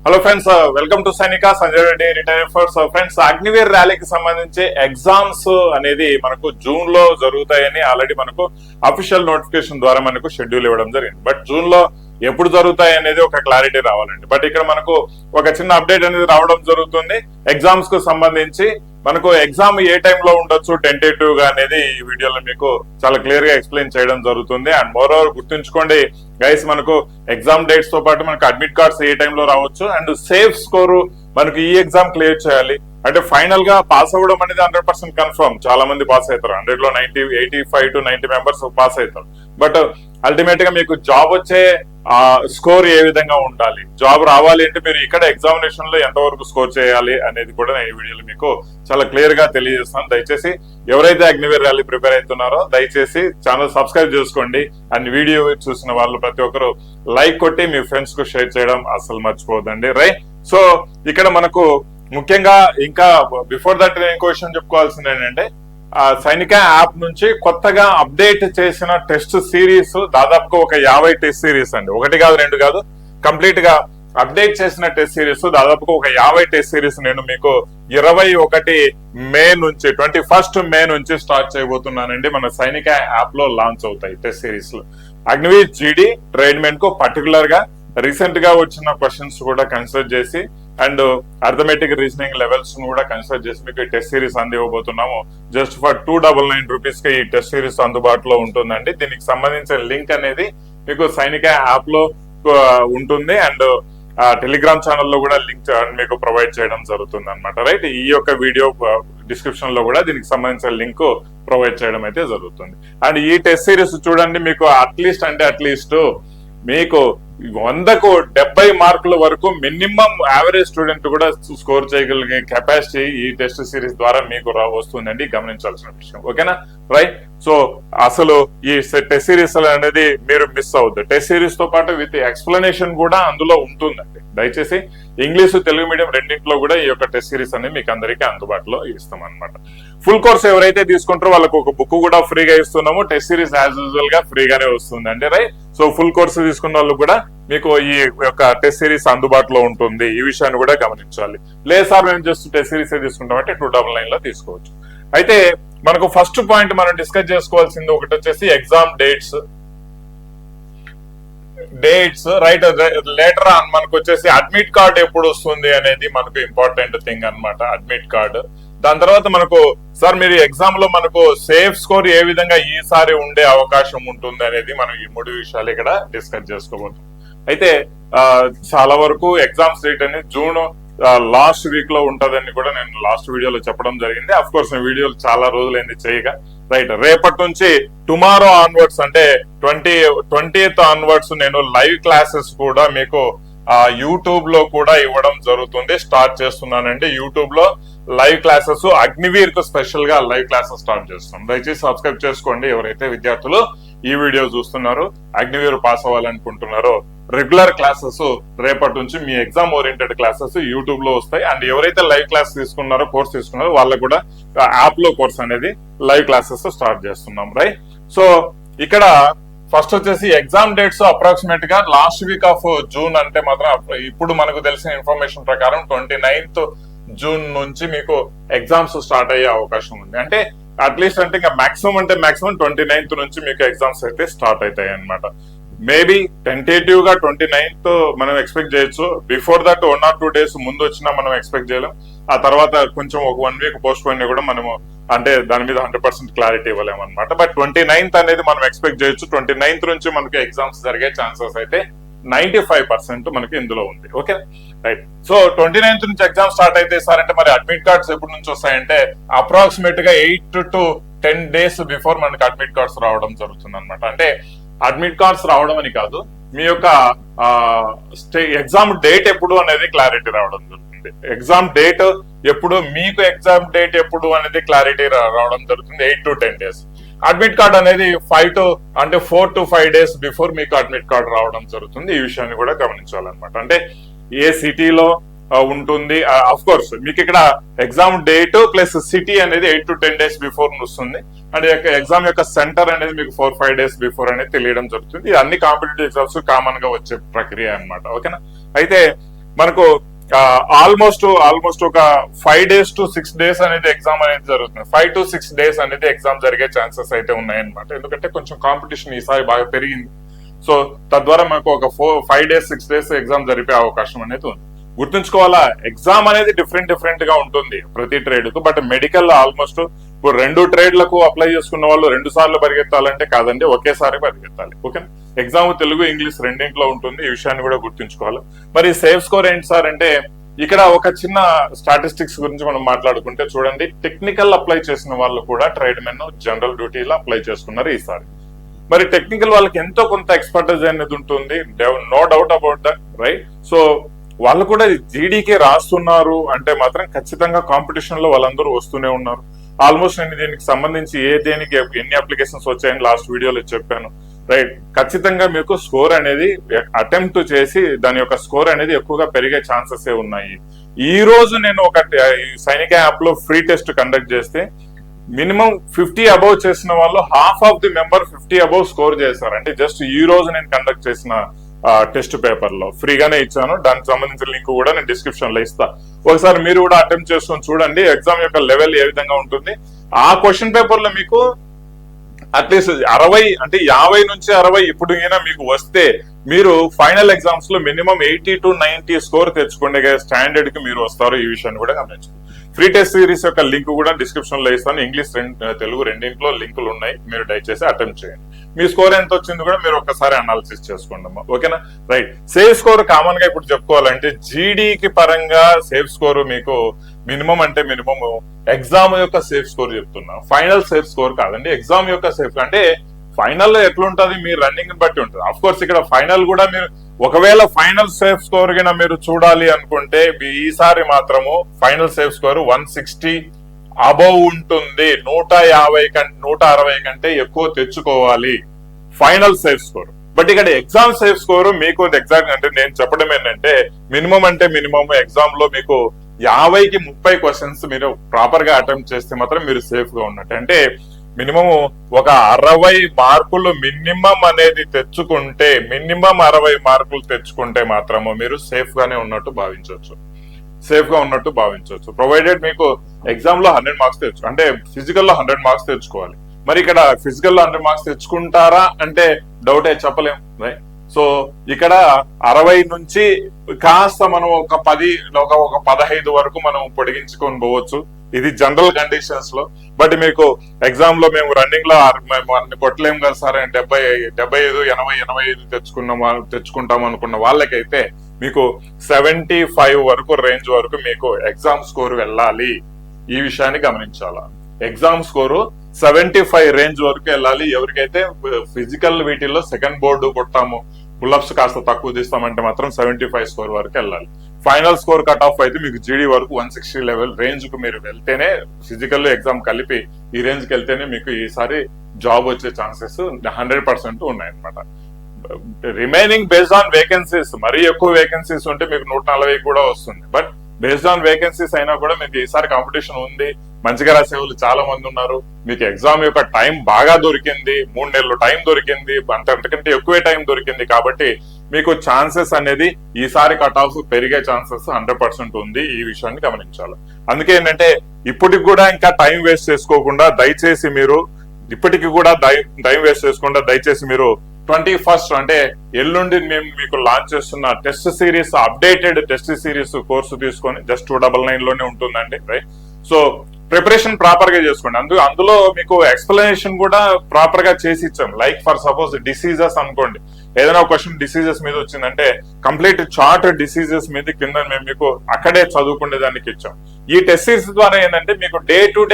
Hello friends, welcome to సైనిక Sanjay Reddy retire force. Friends, Agniveer ర్యాలీకి సంబంధించి ఎగ్జామ్స్ అనేది మనకు జూన్ లో జరుగుతాయని ఆల్రెడీ మనకు అఫీషియల్ నోటిఫికేషన్ ద్వారా మనకు షెడ్యూల్ ఇవ్వడం జరిగింది. బట్ జూన్ లో ఎప్పుడు జరుగుతాయి అనేది ఒక క్లారిటీ రావాలండి. బట్ ఇక్కడ మనకు ఒక చిన్న అప్డేట్ అనేది రావడం జరుగుతుంది. ఎగ్జామ్స్ కు సంబంధించి మనకు ఎగ్జామ్ ఏ టైంలో ఉండొచ్చు టెంటేటివ్ గా అనేది ఈ వీడియోలో మీకు చాలా క్లియర్ గా ఎక్స్ప్లెయిన్ చేయడం జరుగుతుంది. అండ్ మోర్ ఓవర్ గుర్తుంచుకోండి గైస్, మనకు ఎగ్జామ్ డేట్స్ తో పాటు మనకు అడ్మిట్ కార్డ్స్ ఏ టైంలో రావచ్చు అండ్ సేఫ్ స్కోరు మనకు ఈ ఎగ్జామ్ క్లియర్ చేయాలి. అంటే ఫైనల్ గా పాస్ అవ్వడం అనేది 100% కన్ఫర్మ్. చాలా మంది పాస్ అవుతారు, 100 లో 85 to 90 మెంబర్స్ పాస్ అవుతారు. బట్ అల్టిమేట్ గా మీకు జాబ్ వచ్చే స్కోర్ ఏ విధంగా ఉండాలి, జాబ్ రావాలి అంటే మీరు ఇక్కడ ఎగ్జామినేషన్ లో ఎంతవరకు స్కోర్ చేయాలి అనేది కూడా నేను ఈ వీడియోలో మీకు చాలా క్లియర్ గా తెలియజేస్తాను. దయచేసి ఎవరైతే అగ్నివీర్ ర్యాలీ ప్రిపేర్ అవుతున్నారో దయచేసి ఛానల్ సబ్స్క్రైబ్ చేసుకోండి. అండ్ వీడియో చూసిన వాళ్ళు ప్రతి ఒక్కరు లైక్ కొట్టి మీ ఫ్రెండ్స్ కు షేర్ చేయడం అసలు మర్చిపోదండి. రైట్, సో ఇక్కడ మనకు ముఖ్యంగా ఇంకా బిఫోర్ దట్ నేను ఇంకో విషయం చెప్పుకోవాల్సింది ఏంటంటే సైనిక యాప్ నుంచి కొత్తగా అప్డేట్ చేసిన టెస్ట్ సిరీస్ దాదాపుగా ఒక 50 టెస్ట్ సిరీస్ అండి. 1 కాదు 2 కాదు, కంప్లీట్ గా అప్డేట్ చేసిన టెస్ట్ సిరీస్ దాదాపుగా ఒక 50 టెస్ట్ సిరీస్ నేను మీకు 21 మే నుంచి 21 మే నుంచి స్టార్ట్ చేయబోతున్నానండి. మన సైనిక యాప్ లో లాంచ్ అవుతాయి టెస్ట్ సిరీస్ లో. అగ్నివీర్ జీడీ ట్రేడ్మెంట్ కు పర్టికులర్ గా రీసెంట్ గా వచ్చిన క్వశ్చన్స్ కూడా కన్సిడర్ చేసి అండ్ అర్థమెటిక్ రీజనింగ్ లెవెల్స్ కూడా కన్సిడర్ చేసి మీకు ఈ టెస్ట్ సిరీస్ అందివ్వబోతున్నాము. జస్ట్ ఫర్ 299 రూపీస్ కి ఈ టెస్ట్ సిరీస్ అందుబాటులో ఉంటుందండి. దీనికి సంబంధించిన లింక్ అనేది మీకు సైనిక యాప్ లో ఉంటుంది అండ్ టెలిగ్రామ్ ఛానల్లో కూడా లింక్ మీకు ప్రొవైడ్ చేయడం జరుగుతుంది అనమాట. రైట్, ఈ యొక్క వీడియో డిస్క్రిప్షన్ లో కూడా దీనికి సంబంధించిన లింక్ ప్రొవైడ్ చేయడం అయితే జరుగుతుంది. అండ్ ఈ టెస్ట్ సిరీస్ చూడండి, మీకు అట్లీస్ట్ మీకు 100కు 70 మార్కుల వరకు మినిమం యావరేజ్ స్టూడెంట్ కూడా స్కోర్ చేయగలిగే కెపాసిటీ ఈ టెస్ట్ సిరీస్ ద్వారా మీకు వస్తుందండి. గమనించాల్సిన విషయం, ఓకేనా? రైట్, సో అసలు ఈ టెస్ట్ సిరీస్ అనేది మీరు మిస్ అవుద్దు. టెస్ట్ సిరీస్ తో పాటు విత్ ఎక్స్ప్లెనేషన్ కూడా అందులో ఉంటుందండి. దయచేసి ఇంగ్లీష్ తెలుగు మీడియం రెండింటిలో కూడా ఈ యొక్క టెస్ట్ సిరీస్ అనేది మీకు అందరికీ అందుబాటులో ఇస్తాం అనమాట. ఫుల్ కోర్స్ ఎవరైతే తీసుకుంటారో వాళ్ళకు ఒక బుక్ కూడా ఫ్రీగా ఇస్తున్నాము. టెస్ట్ సిరీస్ యాజ్ యూజువల్ గా ఫ్రీగానే వస్తుందండి. రైట్, సో ఫుల్ కోర్స్ తీసుకున్న వాళ్ళు కూడా మీకు ఈ యొక్క టెస్ట్ సిరీస్ అందుబాటులో ఉంటుంది. ఈ విషయాన్ని కూడా గమనించాలి. లేదు సార్ మేము జస్ట్ టెస్ట్ సిరీస్ తీసుకుంటామంటే 299 లో తీసుకోవచ్చు. అయితే మనకు ఫస్ట్ పాయింట్ మనం డిస్కస్ చేసుకోవాల్సింది ఒకటి వచ్చేసి exam dates. Right, later on మనకు వచ్చేసి అడ్మిట్ కార్డ్ ఎప్పుడు వస్తుంది అనేది మనకు ఇంపార్టెంట్ థింగ్ అన్నమాట. అడ్మిట్ కార్డ్, దాని తర్వాత మనకు సార్ మీరు ఎగ్జామ్ లో మనకు సేఫ్ స్కోర్ ఏ విధంగా ఈసారి ఉండే అవకాశం ఉంటుంది అనేది మనం ఈ 3 విషయాలు ఇక్కడ డిస్కస్ చేసుకోబోతున్నాం. అయితే చాలా వరకు ఎగ్జామ్స్ డేట్ అనేది జూన్ లాస్ట్ వీక్ లో ఉంటదని కూడా నేను లాస్ట్ వీడియోలో చెప్పడం జరిగింది. అఫ్ కోర్స్ నేను వీడియోలు చాలా రోజులైంది చేయగా. రైట్, రేపటి నుంచి టుమారో ఆన్వర్డ్స్ అంటే 20th ఆన్వర్డ్స్ నేను లైవ్ క్లాసెస్ కూడా మీకు యూట్యూబ్ లో కూడా ఇవ్వడం జరుగుతుంది. స్టార్ట్ చేస్తున్నానండి యూట్యూబ్ లో లైవ్ క్లాసెస్. అగ్నివీర్ కు స్పెషల్ గా లైవ్ క్లాసెస్ స్టార్ట్ చేస్తున్నాం. దయచేసి సబ్స్క్రైబ్ చేసుకోండి ఎవరైతే విద్యార్థులు ఈ వీడియో చూస్తున్నారు, అగ్నివీర్ పాస్ అవ్వాలనుకుంటున్నారో. రెగ్యులర్ క్లాసెస్ రేపటి నుంచి మీ ఎగ్జామ్ ఓరియంటెడ్ క్లాసెస్ యూట్యూబ్ లో వస్తాయి. అండ్ ఎవరైతే లైవ్ క్లాస్ తీసుకున్నారో, కోర్స్ తీసుకున్నారో వాళ్ళకు కూడా యాప్ లో కోర్స్ అనేది లైవ్ క్లాసెస్ స్టార్ట్ చేస్తున్నాం. రైట్, సో ఇక్కడ ఫస్ట్ వచ్చేసి ఎగ్జామ్ డేట్స్ అప్రాక్సిమేట్ గా లాస్ట్ వీక్ ఆఫ్ జూన్ అంటే మాత్రం ఇప్పుడు మనకు తెలిసిన ఇన్ఫర్మేషన్ ప్రకారం 29th జూన్ నుంచి మీకు ఎగ్జామ్స్ స్టార్ట్ అయ్యే అవకాశం ఉంది. అంటే అట్లీస్ట్ అంటే ఇంకా మాక్సిమం 29th నుంచి మీకు ఎగ్జామ్స్ అయితే స్టార్ట్ అవుతాయి అనమాట. మేబీ టెంటేటివ్ గా 29th మనం ఎక్స్పెక్ట్ చేయొచ్చు. బిఫోర్ దట్ 1 or 2 days ముందు వచ్చినా మనం ఎక్స్పెక్ట్ చేయలేం. ఆ తర్వాత కొంచెం ఒక 1 week పోస్ట్ పోయినా కూడా మనము అంటే దాని మీద 100% క్లారిటీ ఇవ్వలేము అనమాట. బట్ 29th అనేది మనం ఎక్స్పెక్ట్ చేయొచ్చు. 29th నుంచి మనకి ఎగ్జామ్స్ జరిగే ఛాన్సెస్ అయితే 95% మనకి ఇందులో ఉంది. Okay, right. సో 29th నుంచి ఎగ్జామ్ స్టార్ట్ అయితే సార్ అంటే మరి అడ్మిట్ కార్డ్స్ ఎప్పటి నుంచి వస్తాయంటే అప్రాక్సిమేట్ గా 8 to 10 days బిఫోర్ మనకి అడ్మిట్ కార్డ్స్ రావడం జరుగుతుంది అనమాట. అంటే అడ్మిట్ కార్డ్స్ రావడం అని కాదు, మీ యొక్క ఎగ్జామ్ డేట్ ఎప్పుడు అనేది క్లారిటీ రావడం జరుగుతుంది. ఎగ్జామ్ డేట్ ఎప్పుడు, మీకు ఎగ్జామ్ డేట్ ఎప్పుడు అనేది క్లారిటీ రావడం జరుగుతుంది 8 to 10 days. అడ్మిట్ కార్డ్ అనేది 4 to 5 days బిఫోర్ మీకు అడ్మిట్ కార్డ్ రావడం జరుగుతుంది. ఈ విషయాన్ని కూడా గమనించాలన్నమాట. అంటే ఏ సిటీలో ఉంటుంది. అఫ్ కోర్స్ మీకు ఇక్కడ ఎగ్జామ్ డేట్ ప్లస్ సిటీ అనేది 8 to 10 days బిఫోర్ వస్తుంది. అండ్ ఎగ్జామ్ యొక్క సెంటర్ అనేది మీకు 4-5 days బిఫోర్ అనేది తెలియడం జరుగుతుంది. ఇది అన్ని కాంపిటేటివ్ ఎగ్జామ్స్ కామన్ గా వచ్చే ప్రక్రియ అనమాట. ఓకేనా? అయితే మనకు ఆల్మోస్ట్ ఒక 5 days to 6 days అనేది ఎగ్జామ్ అనేది జరుగుతుంది. 5 to 6 days అనేది ఎగ్జామ్ జరిగే ఛాన్సెస్ అయితే ఉన్నాయన్నమాట. ఎందుకంటే కొంచెం కాంపిటీషన్ ఈసారి బాగా పెరిగింది. సో తద్వారా మనకు ఒక 5 days 6 days ఎగ్జామ్ జరిపే అవకాశం అనేది ఉంది. గుర్తుంచుకోవాలా, ఎగ్జామ్ అనేది డిఫరెంట్ గా ఉంటుంది ప్రతి ట్రేడ్ కు. బట్ మెడికల్ ఆల్మోస్ట్ ఇప్పుడు 2 ట్రేడ్లకు అప్లై చేసుకున్న వాళ్ళు 2 సార్లు పరిగెత్తాలంటే కాదండి, ఒకేసారి పరిగెత్తాలి. ఓకేనా, ఎగ్జామ్ తెలుగు ఇంగ్లీష్ రెండింట్లో ఉంటుంది. ఈ విషయాన్ని కూడా గుర్తుంచుకోవాలి. మరి సేఫ్ స్కోర్ ఏంటి సార్ అంటే, ఇక్కడ ఒక చిన్న స్టాటిస్టిక్స్ గురించి మనం మాట్లాడుకుంటే చూడండి, టెక్నికల్ అప్లై చేసిన వాళ్ళు కూడా ట్రేడ్ మెన్ జనరల్ డ్యూటీలో అప్లై చేసుకున్నారు ఈసారి. మరి టెక్నికల్ వాళ్ళకి ఎంతో కొంత ఎక్స్పర్టైజ్ అనేది ఉంటుంది, no doubt about that, right? So వాళ్ళు కూడా జీడీకే రాస్తున్నారు అంటే మాత్రం ఖచ్చితంగా కాంపిటీషన్ లో వాళ్ళందరూ వస్తూనే ఉన్నారు. ఆల్మోస్ట్ నేను దీనికి సంబంధించి దేనికి ఎన్ని అప్లికేషన్స్ వచ్చాయని లాస్ట్ వీడియోలో చెప్పాను, రైట్? ఖచ్చితంగా మీకు స్కోర్ అనేది అటెంప్ట్ చేసి దాని యొక్క స్కోర్ అనేది ఎక్కువగా పెరిగే ఛాన్సెస్ ఉన్నాయి. ఈ రోజు నేను ఒక సైనిక యాప్ లో ఫ్రీ టెస్ట్ కండక్ట్ చేస్తే మినిమం 50 అబౌవ్ చేసిన వాళ్ళు half of the member 50 above score చేశారు. అంటే జస్ట్ ఈ రోజు నేను కండక్ట్ చేసిన టెస్ట్ పేపర్ లో ఫ్రీగానే ఇచ్చాను. దానికి సంబంధించిన లింక్ కూడా నేను డిస్క్రిప్షన్ లో ఇస్తా. ఒకసారి మీరు కూడా అటెంప్ట్ చేసుకొని చూడండి ఎగ్జామ్ యొక్క లెవెల్ ఏ విధంగా ఉంటుంది. ఆ క్వశ్చన్ పేపర్ లో మీకు అట్లీస్ట్ 60 అంటే 50 నుంచి 60 ఇప్పుడు మీకు వస్తే మీరు ఫైనల్ ఎగ్జామ్స్ లో మినిమం 80 to 90 స్కోర్ తెచ్చుకునే స్టాండర్డ్ కి మీరు వస్తారు. ఈ విషయాన్ని కూడా గమనించుకోండి. ఫ్రీ టెస్ట్ సిరీస్ యొక్క లింక్ కూడా డిస్క్రిప్షన్ లో ఇస్తాను. ఇంగ్లీష్ తెలుగు రెండింటిలో లింకులు ఉన్నాయి, మీరు దయచేసి అటెంప్ట్ చేయండి. మీ స్కోర్ ఎంత వచ్చింది కూడా మీరు ఒకసారి అనాలిసిస్ చేసుకోండి అమ్మా. ఓకేనా, రైట్? సేఫ్ స్కోర్ కామన్ గా ఇప్పుడు చెప్పుకోవాలంటే జీడీకి పరంగా సేఫ్ స్కోర్ మీకు మినిమం అంటే మినిమం ఎగ్జామ్ యొక్క సేఫ్ స్కోర్ చెప్తున్నా, ఫైనల్ సేఫ్ స్కోర్ కాదండి. ఎగ్జామ్ యొక్క సేఫ్ అంటే ఫైనల్ లో ఎట్లుంటది మీ రన్నింగ్ బట్టి ఉంటుంది. అఫ్ కోర్స్ ఇక్కడ ఫైనల్ కూడా మీరు ఒకవేళ ఫైనల్ సేఫ్ స్కోర్ గిన మీరు చూడాలి అనుకుంటే ఈసారి మాత్రము ఫైనల్ సేఫ్ స్కోర్ 160 అబౌవ్ ఉంటుంది. 160 కంటే ఎక్కువ తెచ్చుకోవాలి ఫైనల్ సేఫ్ స్కోర్. బట్ ఇక్కడ ఎగ్జామ్ సేఫ్ స్కోర్ మీకు ఎగ్జాక్ట్ అంటే నేను చెప్పడం ఏంటంటే మినిమం అంటే మినిమం ఎగ్జామ్ లో మీకు 50కి 30 క్వశ్చన్స్ మీరు ప్రాపర్ గా అటెంప్ట్ చేస్తే మాత్రం మీరు సేఫ్ గా ఉన్నట్టు. అంటే మినిమం ఒక 60 మార్కులు మినిమం అనేది తెచ్చుకుంటే, మినిమం 60 మార్కులు తెచ్చుకుంటే మాత్రము మీరు సేఫ్ గానే ఉన్నట్టు భావించవచ్చు. ప్రొవైడెడ్ మీకు ఎగ్జామ్ లో 100 మార్క్స్ అంటే ఫిజికల్ లో 100 మార్క్స్ తెచ్చుకోవాలి. మరి ఇక్కడ ఫిజికల్ లో 100 మార్క్స్ తెచ్చుకుంటారా అంటే డౌటే, చెప్పలేం, రైట్? సో ఇక్కడ 60 నుంచి కాస్త మనం ఒక 15 వరకు మనం పొడిగించుకొని పోవచ్చు. ఇది జనరల్ కండిషన్స్ లో. బట్ మీకు ఎగ్జామ్ లో మేము రన్నింగ్ లో మేము అన్ని కొట్టలేము కదా సార్, 75 85 తెచ్చుకుంటాం అనుకున్న వాళ్ళకైతే మీకు 75 వరకు రేంజ్ వరకు మీకు ఎగ్జామ్ స్కోర్ వెళ్ళాలి. ఈ విషయాన్ని గమనించాలా. ఎగ్జామ్ స్కోరు 75 రేంజ్ వరకు వెళ్ళాలి. ఎవరికైతే ఫిజికల్ వీటిల్లో సెకండ్ బోర్డు కొట్టాము, పుల్అప్స్ కాస్త తక్కువ తీస్తామంటే మాత్రం 75 స్కోర్ వరకు వెళ్ళాలి. ఫైనల్ స్కోర్ కట్ ఆఫ్ అయితే మీకు జీడీ వరకు 160 లెవెల్ రేంజ్ కు మీరు వెళ్తేనే, ఫిజికల్ ఎగ్జామ్ కలిపి ఈ రేంజ్ కి వెళ్తేనే మీకు ఈసారి జాబ్ వచ్చే ఛాన్సెస్ 100% ఉన్నాయన్నమాట. రిమైనింగ్ బేస్డ్ ఆన్ వేకెన్సీస్, మరీ ఎక్కువ వేకెన్సీస్ ఉంటే మీకు 140 కూడా వస్తుంది. బట్ బేస్డ్ ఆన్ వేకెన్సీస్ అయినా కూడా మీకు ఈసారి కాంపిటీషన్ ఉంది. మంచిగా రాసే వాళ్ళు చాలా మంది ఉన్నారు. మీకు ఎగ్జామ్ యొక్క టైం బాగా దొరికింది, 3 నెలలు టైం దొరికింది, అంతకంటే ఎక్కువే టైం దొరికింది. కాబట్టి మీకు ఛాన్సెస్ అనేది ఈసారి కట్ ఆఫ్ పెరిగే ఛాన్సెస్ 100% ఉంది. ఈ విషయాన్ని గమనించాలి. అందుకే ఏంటంటే ఇప్పటికి కూడా ఇంకా టైం వేస్ట్ చేసుకోకుండా దయచేసి మీరు 21st అంటే ఎల్లుండి మేము మీకు లాంచ్ చేస్తున్న test series, updated test series course తీసుకొని జస్ట్ 299 లోనే ఉంటుందండి, రైట్? సో ప్రిపరేషన్ ప్రాపర్ గా చేసుకోండి. అందులో మీకు ఎక్స్ప్లెనేషన్ కూడా ప్రాపర్ గా చేసి ఇచ్చాం. లైక్ ఫర్ సపోజ్ డిసీజెస్ అనుకోండి, ఏదైనా ఒక క్వశ్చన్ డిసీజెస్ మీద వచ్చిందంటే కంప్లీట్ చార్ట్ డిసీజెస్ మీద కింద మేము మీకు అక్కడే చదువుకునే దానికి ఇచ్చాం. ఈ టెస్ట్ సిరీస్ ద్వారా ఏంటంటే మీకు day to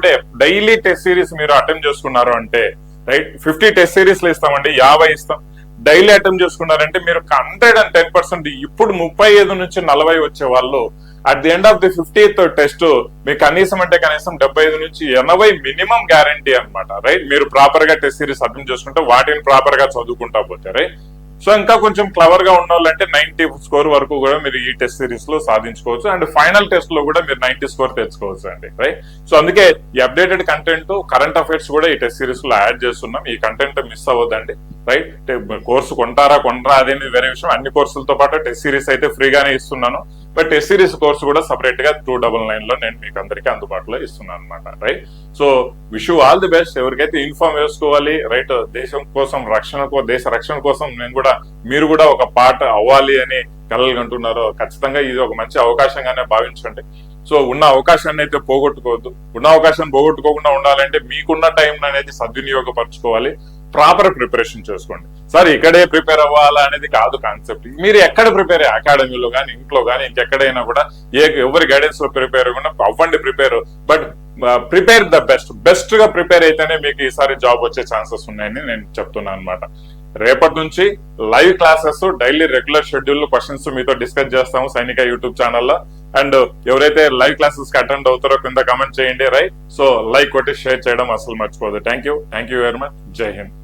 day daily test series మీరు అటెంప్ట్ చేసుకున్నారు అంటే, రైట్, 50 టెస్ట్ సిరీస్ లో ఇస్తామండి, 50 ఇస్తాం. డైలీ అటెంప్ట్ చేసుకున్నారంటే మీరు 110%, ఇప్పుడు 35 నుంచి 40 వచ్చే వాళ్ళు at the end of the 50th test మీకు కనీసం 75 నుంచి 80 మినిమం గ్యారంటీ అన్నమాట, రైట్? మీరు ప్రాపర్ గా టెస్ట్ సిరీస్ అటెంప్ట్ చేసుకుంటే వాటిని ప్రాపర్ గా చదువుకుంటా పోతే, రైట్? సో ఇంకా కొంచెం క్లవర్ గా ఉన్న వాళ్ళంటే 90 స్కోర్ వరకు కూడా మీరు ఈ టెస్ట్ సిరీస్ లో సాధించుకోవచ్చు. అండ్ ఫైనల్ టెస్ట్ లో కూడా మీరు 90 స్కోర్ తెచ్చుకోవచ్చు అండి, రైట్? సో అందుకే ఈ అప్డేటెడ్ కంటెంట్, కరెంట్ అఫైర్స్ కూడా ఈ టెస్ట్ సిరీస్ లో యాడ్ చేస్తున్నాం. ఈ కంటెంట్ మిస్ అవ్వద్దండి. రైట్. కోర్సు కొంటారా అనేది వేరే విషయం. అన్ని కోర్సులతో పాటు టెస్ట్ సిరీస్ అయితే ఫ్రీగానే ఇస్తున్నాను. బట్ టెస్ట్ సిరీస్ కోర్సు కూడా సపరేట్ గా 299 లో నేను మీకు అందరికీ అందుబాటులో ఇస్తున్నాను అనమాట. Right. So wish you all the best. ఎవరికైతే ఇన్ఫార్మ్ చేసుకోవాలి, రైట్, దేశం కోసం దేశ రక్షణ కోసం మీరు కూడా ఒక పార్ట్ అవ్వాలి అని కలలుగంటున్నారో ఖచ్చితంగా ఇది ఒక మంచి అవకాశంగానే భావించండి. సో ఉన్న అవకాశాన్ని అయితే పోగొట్టుకోవద్దు. ఉన్న అవకాశాన్ని పోగొట్టుకోకుండా ఉండాలంటే మీకున్న టైం అనేది సద్వినియోగపరచుకోవాలి. ప్రాపర్ ప్రిపరేషన్ చేసుకోండి. సార్ ఇక్కడే ప్రిపేర్ అవ్వాలా అనేది కాదు కాన్సెప్ట్. మీరు ఎక్కడ ప్రిపేర్ అకాడమీలో కానీ, ఇంట్లో కానీ, ఇంకెక్కడైనా కూడా ఎవరి గైడెన్స్ లో ప్రిపేర్ అవ్వండి. బట్ ప్రిపేర్ ద బెస్ట్ గా ప్రిపేర్ అయితేనే మీకు ఈసారి జాబ్ వచ్చే ఛాన్సెస్ ఉన్నాయని నేను చెప్తున్నాను అనమాట. రేపటి నుంచి live classes, daily regular schedule questions మీతో డిస్కస్ చేస్తాము సైనిక యూట్యూబ్ ఛానల్లో. అండ్ ఎవరైతే లైవ్ క్లాసెస్ కి అటెండ్ అవుతారో కింద కమెంట్ చేయండి. రైట్. సో లైక్ కొట్టి షేర్ చేయడం అసలు మర్చిపోదు. Thank you very much. Jai Hind.